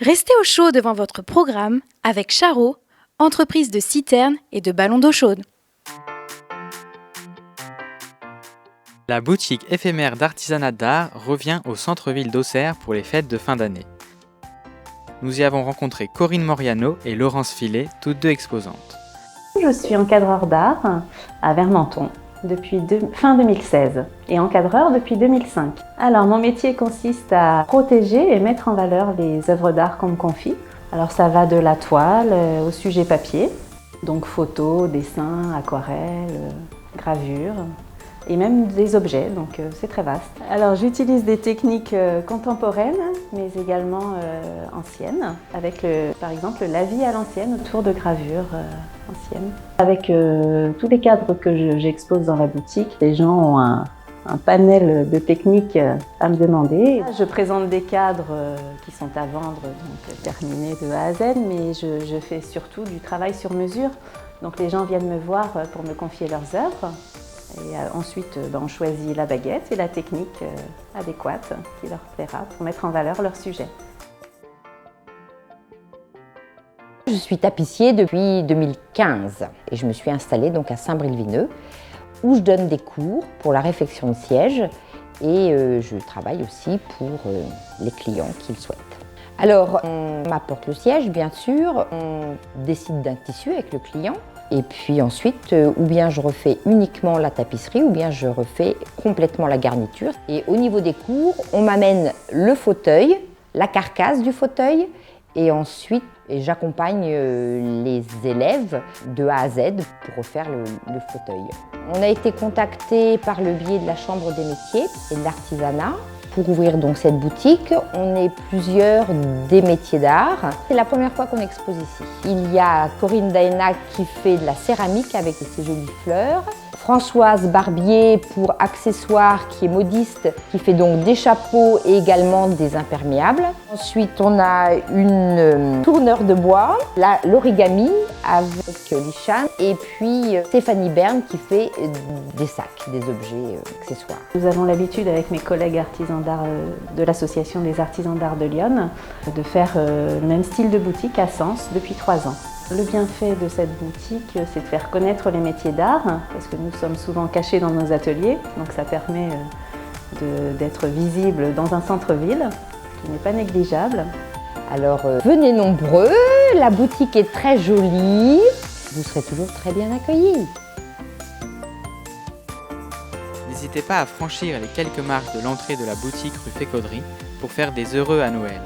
Restez au chaud devant votre programme avec Charo, entreprise de citernes et de ballons d'eau chaude. La boutique éphémère d'artisanat d'art revient au centre-ville d'Auxerre pour les fêtes de fin d'année. Nous y avons rencontré Corinne Moriano et Laurence Filet, toutes deux exposantes. Je suis encadreur d'art à Vermenton depuis fin 2016 et encadreur depuis 2005. Alors mon métier consiste à protéger et mettre en valeur les œuvres d'art qu'on me confie. Alors ça va de la toile au sujet papier, donc photos, dessins, aquarelles, gravures et même des objets, donc c'est très vaste. Alors j'utilise des techniques contemporaines mais également anciennes, avec par exemple la vie à l'ancienne autour de gravures anciennes. Avec tous les cadres que j'expose dans la boutique, les gens ont un panel de techniques à me demander. Je présente des cadres qui sont à vendre, donc terminés de A à Z, mais je fais surtout du travail sur mesure. Donc les gens viennent me voir pour me confier leurs œuvres. Et ensuite, on choisit la baguette et la technique adéquate qui leur plaira pour mettre en valeur leur sujet. Je suis tapissier depuis 2015 et je me suis installée donc à Saint-Bril-Vineux où je donne des cours pour la réfection de sièges et je travaille aussi pour les clients qui le souhaitent. Alors, on m'apporte le siège, bien sûr, on décide d'un tissu avec le client. Et puis ensuite, ou bien je refais uniquement la tapisserie, ou bien je refais complètement la garniture. Et au niveau des cours, on m'amène le fauteuil, la carcasse du fauteuil, et ensuite j'accompagne les élèves de A à Z pour refaire le fauteuil. On a été contacté par le biais de la Chambre des métiers et de l'artisanat. Pour ouvrir donc cette boutique, on est plusieurs des métiers d'art. C'est la première fois qu'on expose ici. Il y a Corinne Daena qui fait de la céramique avec ses jolies fleurs. Françoise Barbier pour accessoires qui est modiste, qui fait donc des chapeaux et également des imperméables. Ensuite, on a une tourneur de bois, l'origami avec Lichan. Et puis Stéphanie Berne qui fait des sacs, des objets accessoires. Nous avons l'habitude avec mes collègues artisans d'art de l'Association des artisans d'art de Lyon de faire le même style de boutique à Sens depuis 3 ans. Le bienfait de cette boutique, c'est de faire connaître les métiers d'art, parce que nous sommes souvent cachés dans nos ateliers, donc ça permet d'être visible dans un centre-ville, qui n'est pas négligeable. Alors venez nombreux, la boutique est très jolie, vous serez toujours très bien accueillis. N'hésitez pas à franchir les quelques marches de l'entrée de la boutique rue Fécaudry pour faire des heureux à Noël.